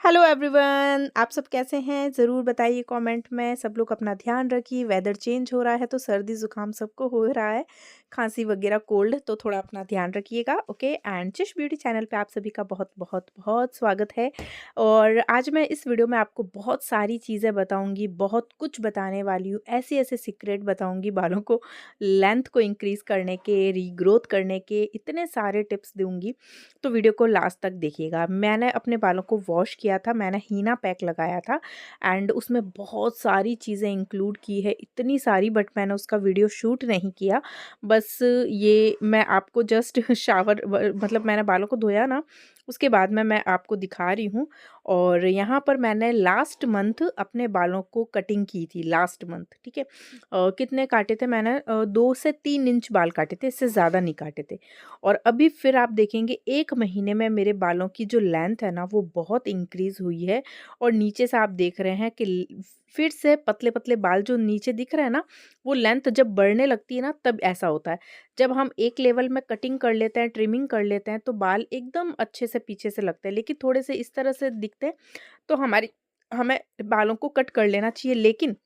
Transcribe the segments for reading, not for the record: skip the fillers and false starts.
Hello everyone, आप सब कैसे हैं? ज़रूर बताइए कमेंट में। सब लोग अपना ध्यान रखिए। वेदर चेंज हो रहा है तो सर्दी ज़ुकाम सबको हो रहा है, खांसी वगैरह कोल्ड, तो थोड़ा अपना ध्यान रखिएगा। ओके, एंड जिश ब्यूटी चैनल पे आप सभी का बहुत बहुत बहुत स्वागत है। और आज मैं इस वीडियो में आपको बहुत सारी चीज़ें बताऊंगी, बहुत कुछ बताने वाली हूँ। ऐसे ऐसे सीक्रेट बताऊंगी बालों को लेंथ को इंक्रीज़ करने के, रीग्रोथ करने के, इतने सारे टिप्स दूंगी। तो वीडियो को लास्ट तक देखिएगा। मैंने अपने बालों को वॉश किया था, मैंने हीना पैक लगाया था एंड उसमें बहुत सारी चीज़ें इंक्लूड की है, इतनी सारी, बट मैंने उसका वीडियो शूट नहीं किया। बस ये मैं आपको जस्ट शावर मतलब मैंने बालों को धोया ना, उसके बाद में मैं आपको दिखा रही हूँ। और यहाँ पर मैंने लास्ट मंथ अपने बालों को कटिंग की थी, लास्ट मंथ, ठीक है। कितने काटे थे मैंने? 2 से 3 इंच बाल काटे थे, इससे ज़्यादा नहीं काटे थे। और अभी फिर आप देखेंगे 1 महीने में मेरे बालों की जो लेंथ है ना वो बहुत इंक्रीज़ हुई है। और नीचे से आप देख रहे हैं कि फिर से पतले-पतले बाल जो नीचे दिख रहे हैं ना, वो लेंथ जब बढ़ने लगती है ना तब ऐसा होता है। जब हम एक लेवल में कटिंग कर लेते हैं, ट्रिमिंग कर लेते हैं तो बाल एकदम अच्छे से पीछे से लगते हैं। लेकिन थोड़े से इस तरह से दिखते हैं तो हमें बालों को कट कर लेना चाहिए। लेकिन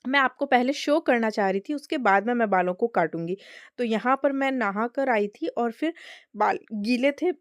मैं आपको पहले शो करना चाह रही थी, उसके बाद में मैं बालों को काटूँगी। तो यहाँ पर मैं नहा कर आई थी और फिर बाल गीले थे,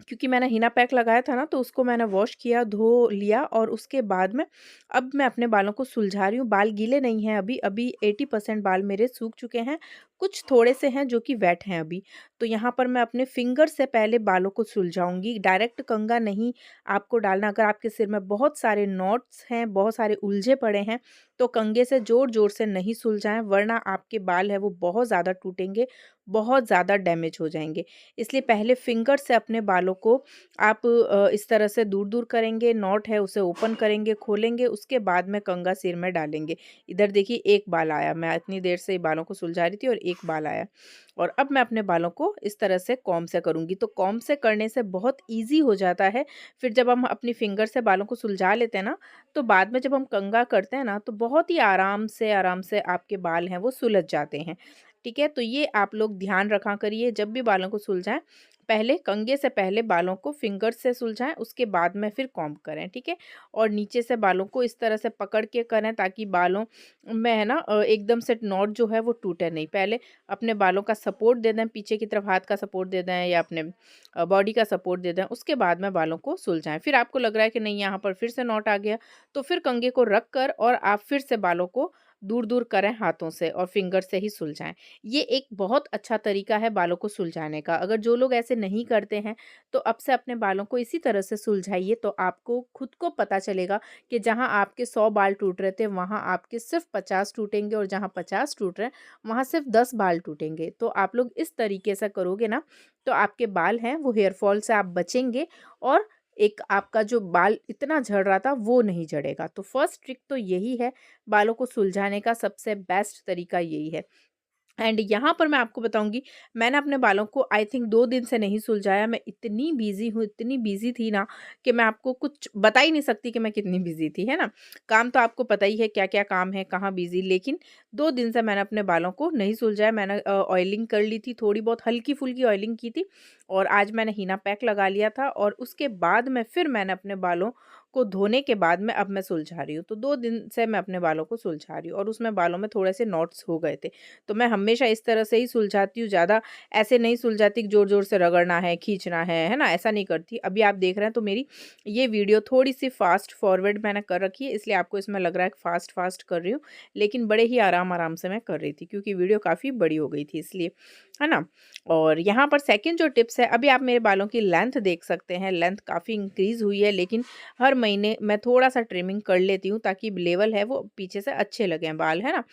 क्योंकि मैंने हीना पैक लगाया था ना, तो उसको मैंने वॉश किया, धो लिया और उसके बाद में अब मैं अपने बालों को सुलझा रही हूँ। बाल गीले नहीं हैं अभी, अभी 80% बाल मेरे सूख चुके हैं, कुछ थोड़े से हैं जो कि वेट हैं अभी। तो यहाँ पर मैं अपने फिंगर से पहले बालों को सुलझाऊँगी, डायरेक्ट कंघा नहीं आपको डालना। अगर आपके सिर में बहुत सारे नॉट्स हैं, बहुत सारे उलझे पड़े हैं, तो कंघे से ज़ोर-ज़ोर से नहीं सुलझाएँ, वरना आपके बाल हैं वो बहुत ज़्यादा टूटेंगे, बहुत ज़्यादा डैमेज हो जाएँगे। इसलिए पहले फिंगर से अपने बालों को आप इस तरह से दूर-दूर करेंगे, नॉट है उसे ओपन करेंगे, खोलेंगे, उसके बाद में कंघा सिर में डालेंगे। इधर देखिए 1 बाल आया, मैं इतनी देर से बालों को सुलझा रही थी और 1 बाल आया। और अब मैं अपने बालों को इस तरह से कॉम्ब से करूँगी, तो कॉम्ब से करने से बहुत ईज़ी हो जाता है। फिर जब हम अपनी फिंगर से बालों को सुलझा लेते हैं ना, तो बाद में जब हम कंघा करते हैं ना, तो बहुत ही आराम से आपके बाल हैं वो सुलझ जाते हैं। ठीक है? तो ये आप लोग ध्यान रखा करिए, जब भी बालों को सुलझाएँ, पहले कंघे से पहले बालों को फिंगर से सुलझाएँ, उसके बाद में फिर कॉम्ब करें, ठीक है? और नीचे से बालों को इस तरह से पकड़ के करें ताकि बालों में है ना एकदम से नॉट जो है वो टूटे नहीं। पहले अपने बालों का सपोर्ट दे दें, पीछे की तरफ हाथ का सपोर्ट दे दें या अपने बॉडी का सपोर्ट दे दें, उसके बाद में बालों को सुलझाएँ। फिर आपको लग रहा है कि नहीं यहाँ पर फिर से नॉट आ गया, तो फिर कंघे को रख कर और आप फिर से बालों को दूर-दूर करें हाथों से और फिंगर से ही सुलझाएँ। ये एक बहुत अच्छा तरीका है बालों को सुलझाने का। अगर जो लोग ऐसे नहीं करते हैं, तो अब से अपने बालों को इसी तरह से सुलझाइए, तो आपको खुद को पता चलेगा कि जहाँ आपके 100 बाल टूट रहे थे, वहाँ आपके सिर्फ़ 50 टूटेंगे और जहाँ 50 टूट रहे हैं, वहाँ सिर्फ़ 10 बाल टूटेंगे। तो आप लोग इस तरीके से करोगे ना, तो आपके बाल हैं वो हेयर फॉल से आप बचेंगे और एक आपका जो बाल इतना झड़ रहा था, वो नहीं झड़ेगा। तो फर्स्ट ट्रिक तो यही है, बालों को सुलझाने का सबसे बेस्ट तरीका यही है। एंड यहाँ पर मैं आपको बताऊँगी, मैंने अपने बालों को आई थिंक 2 दिन से नहीं सुलझाया। मैं इतनी बिज़ी हूँ, इतनी बिज़ी थी ना कि मैं आपको कुछ बता ही नहीं सकती कि मैं कितनी बिज़ी थी, है ना? काम तो आपको पता ही है क्या-क्या काम है, कहाँ बिज़ी, लेकिन 2 दिन से मैंने अपने बालों को नहीं सुलझाया। मैंने ऑयलिंग कर ली थी, थोड़ी बहुत हल्की-फुल्की ऑयलिंग की थी और आज मैंने हीना पैक लगा लिया था और उसके बाद में फिर मैंने अपने बालों को धोने के बाद में अब मैं सुलझा रही हूँ। तो 2 दिन से मैं अपने बालों को सुलझा रही हूँ और उसमें बालों में थोड़े से नॉट्स हो गए थे। तो मैं हमेशा इस तरह से ही सुलझाती हूँ, ज़्यादा ऐसे नहीं सुलझाती कि ज़ोर-ज़ोर से रगड़ना है ना? ऐसा नहीं करती। अभी आप देख रहे हैं तो मेरी ये वीडियो थोड़ी-सी फ़ास्ट फॉरवर्ड मैंने कर रखी है, इसलिए आपको इसमें लग रहा है कि फ़ास्ट-फ़ास्ट कर रही हूँ, लेकिन बड़े ही आराम-आराम से मैं कर रही थी क्योंकि वीडियो काफ़ी बड़ी हो गई थी इसलिए, है ना? और यहाँ पर सेकंड जो टिप्स है, अभी आप मेरे बालों की लेंथ देख सकते हैं, लेंथ काफ़ी इंक्रीज़ हुई है, लेकिन हर महीने मैं थोड़ा-सा ट्रिमिंग कर लेती हूँ ताकि लेवल है वो पीछे से अच्छे लगें बाल, है ना?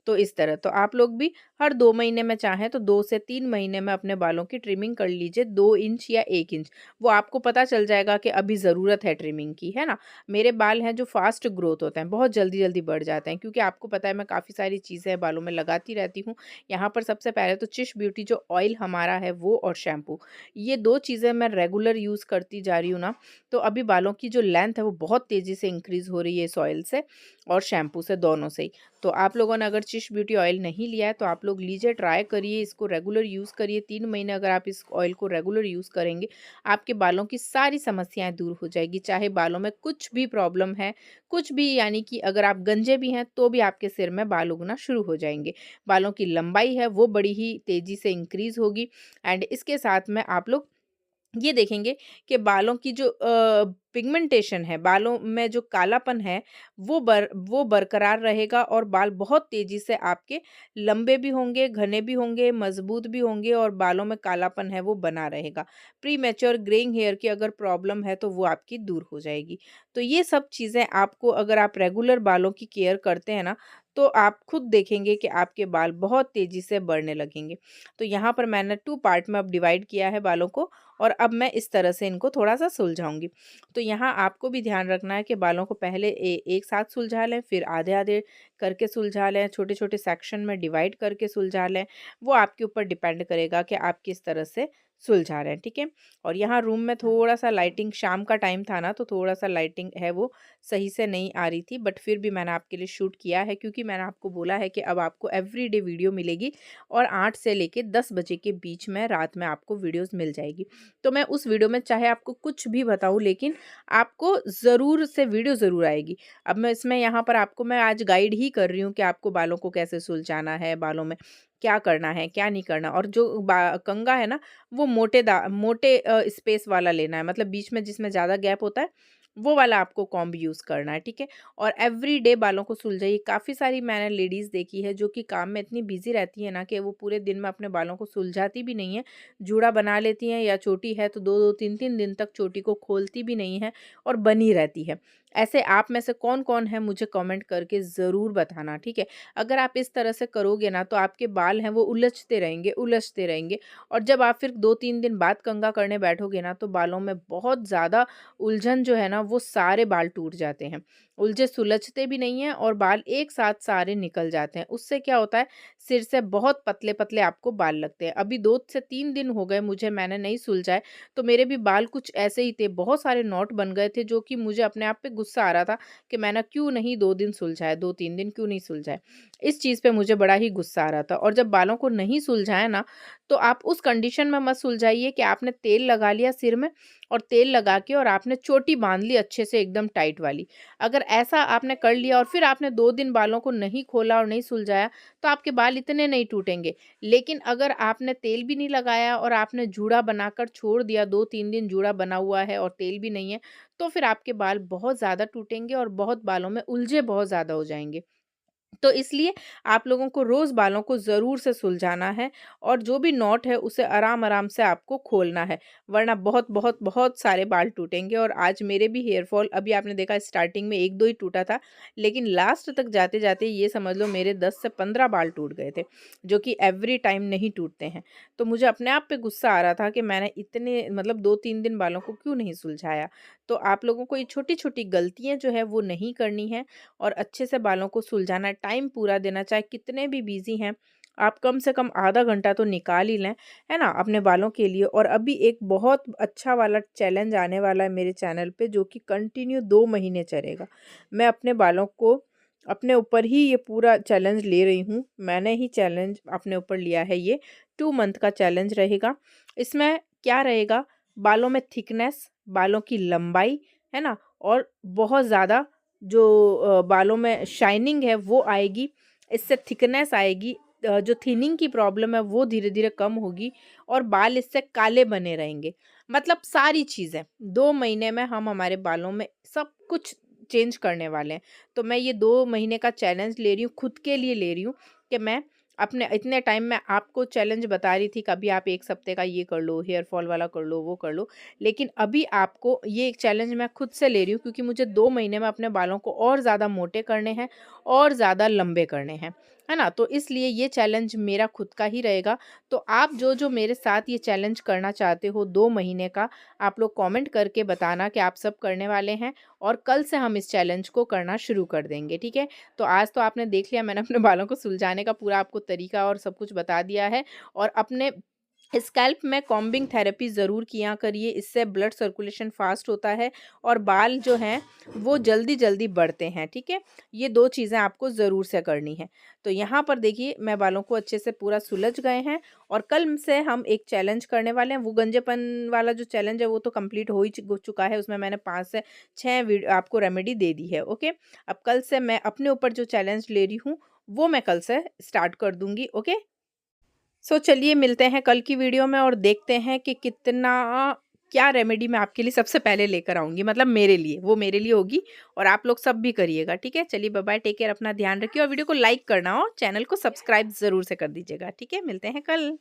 तो इस तरह तो आप लोग भी हर 2 महीने में चाहें तो 2 से 3 महीने में अपने बालों की ट्रिमिंग कर लीजिए, 2 इंच या 1 इंच। वो आपको पता चल जाएगा कि अभी ज़रूरत है ट्रिमिंग की, है ना? मेरे बाल हैं जो फ़ास्ट ग्रोथ होते हैं, बहुत जल्दी-जल्दी बढ़ जाते हैं क्योंकि आपको पता है मैं काफ़ी सारी चीज़ें बालों में लगाती रहती हूँ। यहाँ पर सबसे पहले तो चिश ब्यूटी जो ऑयल हमारा है वो और शैम्पू, ये 2 चीज़ें मैं रेगुलर यूज़ करती जा रही हूँ ना, तो अभी बालों की जो लेंथ है वो बहुत तेज़ी से इंक्रीज़ हो रही है इस ऑयल से और शैम्पू से, दोनों से ही। तो आप लोगों ने अगर चिश ब्यूटी ऑयल नहीं लिया है तो आप लोग लीजिए, ट्राई करिए, इसको रेगुलर यूज़ करिए। 3 महीने अगर आप इस ऑयल को रेगुलर यूज़ करेंगे, आपके बालों की सारी समस्याएँ दूर हो जाएगी। चाहे बालों में कुछ भी प्रॉब्लम है, कुछ भी, यानी कि अगर आप गंजे भी हैं तो भी आपके सिर में बाल उगना शुरू हो जाएँगे। बालों की लंबाई है वो बड़ी ही तेज़ी से इंक्रीज़ होगी एंड इसके साथ में आप लोग ये देखेंगे कि बालों की जो पिगमेंटेशन है, बालों में जो कालापन है, वो बरकरार रहेगा और बाल बहुत तेज़ी से आपके लंबे भी होंगे, घने भी होंगे, मज़बूत भी होंगे और बालों में कालापन है वो बना रहेगा। प्रीमैच्योर ग्रेइंग हेयर की अगर प्रॉब्लम है तो वो आपकी दूर हो जाएगी। तो ये सब चीज़ें आपको, अगर आप रेगुलर बालों की केयर करते हैं ना, तो आप खुद देखेंगे कि आपके बाल बहुत तेज़ी से बढ़ने लगेंगे। तो यहाँ पर मैंने 2 पार्ट में अब डिवाइड किया है बालों को और अब मैं इस तरह से इनको थोड़ा-सा सुलझाऊँगी। तो यहाँ आपको भी ध्यान रखना है कि बालों को पहले एक साथ सुलझा लें, फिर आधे-आधे करके सुलझा लें, छोटे-छोटे सेक्शन में डिवाइड करके सुलझा लें। वो आपके ऊपर डिपेंड करेगा कि आप किस तरह से सुलझा रहे हैं, ठीक है? और यहाँ रूम में थोड़ा-सा लाइटिंग, शाम का टाइम था ना, तो थोड़ा-सा लाइटिंग है वो सही से नहीं आ रही थी, बट फिर भी मैंने आपके लिए शूट किया है क्योंकि मैंने आपको बोला है कि अब आपको एवरीडे वीडियो मिलेगी और 8 से लेके 10 बजे के बीच में रात में आपको वीडियोज़ मिल जाएगी। तो मैं उस वीडियो में चाहे आपको कुछ भी बताऊँ, लेकिन आपको ज़रूर से वीडियो ज़रूर आएगी। अब मैं इसमें यहाँ पर आपको मैं आज गाइड ही कर रही हूँ कि आपको बालों को कैसे सुलझाना है, बालों में क्या करना है, क्या नहीं करना, और जो कंघा है ना, वो मोटे स्पेस वाला लेना है, मतलब बीच में जिसमें ज़्यादा गैप होता है, वो वाला आपको कॉम्ब यूज़ करना है, ठीक है? और एवरीडे बालों को सुलझाइए। काफ़ी सारी मैंने लेडीज़ देखी है जो कि काम में इतनी बिज़ी रहती है ना कि वो पूरे दिन में अपने बालों को सुलझाती भी नहीं है, जूड़ा बना लेती हैं, या चोटी है तो 2-2 3-3 दिन तक चोटी को खोलती भी नहीं है और बनी रहती है। ऐसे आप में से कौन-कौन है मुझे कमेंट करके ज़रूर बताना, ठीक है? अगर आप इस तरह से करोगे ना तो आपके बाल हैं वो उलझते रहेंगे और जब आप फिर 2-3 दिन बाद कंघा करने बैठोगे ना तो बालों में बहुत ज़्यादा उलझन जो है ना, वो सारे बाल टूट जाते हैं। उलझे सुलझते भी नहीं हैं और बाल एक साथ सारे निकल जाते हैं। उससे क्या होता है, सिर से बहुत पतले-पतले आपको बाल लगते हैं। अभी 2 से 3 दिन हो गए मुझे, मैंने नहीं सुलझाए, तो मेरे भी बाल कुछ ऐसे ही थे, बहुत सारे नॉट बन गए थे, जो कि मुझे अपने आप पे गुस्सा आ रहा था कि मैंने क्यों नहीं 2 दिन सुलझाए, 2-3 दिन क्यों नहीं सुलझाए। इस चीज़ पे मुझे बड़ा ही गुस्सा आ रहा था और जब बालों को नहीं सुलझाया ना, तो आप उस कंडीशन में मत सुलझाइए कि आपने तेल लगा लिया सिर में और तेल लगा के और आपने चोटी बाँध ली अच्छे से एकदम टाइट वाली। अगर ऐसा आपने कर लिया और फिर आपने 2 दिन बालों को नहीं खोला और नहीं सुलझाया, तो आपके बाल इतने नहीं टूटेंगे। लेकिन अगर आपने तेल भी नहीं लगाया और आपने जूड़ा बनाकर छोड़ दिया, 2-3 दिन जूड़ा बना हुआ है और तेल भी नहीं है, तो फिर आपके बाल बहुत ज़्यादा टूटेंगे और बहुत बालों में उलझे बहुत ज़्यादा हो जाएँगे। तो इसलिए आप लोगों को रोज़ बालों को ज़रूर से सुलझाना है और जो भी नॉट है उसे आराम-आराम से आपको खोलना है, वरना बहुत सारे बाल टूटेंगे। और आज मेरे भी हेयर फॉल, अभी आपने देखा स्टार्टिंग में 1-2 ही टूटा था, लेकिन लास्ट तक जाते-जाते ये समझ लो मेरे 10 से 15 बाल टूट गए थे, जो कि एवरी टाइम नहीं टूटते हैं। तो मुझे अपने आप पे गुस्सा आ रहा था कि मैंने इतने, मतलब 2-3 दिन बालों को क्यों नहीं सुलझाया। तो आप लोगों को ये छोटी-छोटी गलतियाँ जो है वो नहीं करनी है और अच्छे से बालों को सुलझाना है, टाइम पूरा देना, चाहे कितने भी बिज़ी हैं, आप कम से कम आधा घंटा तो निकाल ही लें, है ना? अपने बालों के लिए। और अभी एक बहुत अच्छा वाला चैलेंज आने वाला है मेरे चैनल पे, जो कि कंटिन्यू 2 महीने चलेगा। मैं अपने बालों को अपने ऊपर ही ये पूरा चैलेंज ले रही हूँ। मैंने ही चैलेंज अपने ऊपर लिया है ये, 2 मंथ का चैलेंज रहेगा। इसमें क्या रहेगा, बालों में थिकनेस, बालों की लंबाई, है ना? और बहुत ज़्यादा जो बालों में शाइनिंग है वो आएगी, इससे थिकनेस आएगी, जो थिनिंग की प्रॉब्लम है वो धीरे-धीरे कम होगी और बाल इससे काले बने रहेंगे। मतलब सारी चीज़ें 2 महीने में हम हमारे बालों में सब कुछ चेंज करने वाले हैं। तो मैं ये 2 महीने का चैलेंज ले रही हूँ, खुद के लिए ले रही हूँ कि मैं अपने इतने टाइम में आपको चैलेंज बता रही थी, कभी आप 1 हफ्ते का ये कर लो, हेयर फॉल वाला कर लो, वो कर लो। लेकिन अभी आपको ये एक चैलेंज मैं खुद से ले रही हूँ क्योंकि मुझे 2 महीने में अपने बालों को और ज़्यादा मोटे करने हैं और ज़्यादा लंबे करने हैं, है ना? तो इसलिए ये चैलेंज मेरा खुद का ही रहेगा। तो आप जो-जो मेरे साथ ये चैलेंज करना चाहते हो 2 महीने का, आप लोग कमेंट करके बताना कि आप सब करने वाले हैं और कल से हम इस चैलेंज को करना शुरू कर देंगे, ठीक है? तो आज तो आपने देख लिया, मैंने अपने बालों को सुलझाने का पूरा आपको तरीका और सब कुछ बता दिया है और अपने स्कैल्प में कॉम्बिंग थेरेपी ज़रूर किया करिए, इससे ब्लड सर्कुलेशन फास्ट होता है और बाल जो हैं वो जल्दी-जल्दी बढ़ते हैं, ठीक है? ये 2 चीज़ें आपको ज़रूर से करनी है। तो यहाँ पर देखिए मैं बालों को अच्छे से पूरा सुलझ गए हैं और कल से हम एक चैलेंज करने वाले हैं। वो गंजेपन वाला जो चैलेंज है वो तो कंप्लीट हो चुका है, उसमें मैंने 5 से 6 आपको रेमेडी दे दी है, ओके? अब कल से मैं अपने ऊपर जो चैलेंज ले रही हूँ, वो मैं कल से स्टार्ट कर दूँगी, ओके? चलिए मिलते हैं कल की वीडियो में और देखते हैं कि कितना क्या रेमेडी मैं आपके लिए सबसे पहले लेकर आऊँगी, मतलब मेरे लिए, वो मेरे लिए होगी और आप लोग सब भी करिएगा, ठीक है? चलिए बाय-बाय, टेक केयर, अपना ध्यान रखिए और वीडियो को लाइक करना और चैनल को सब्सक्राइब ज़रूर से कर दीजिएगा, ठीक है? मिलते हैं कल।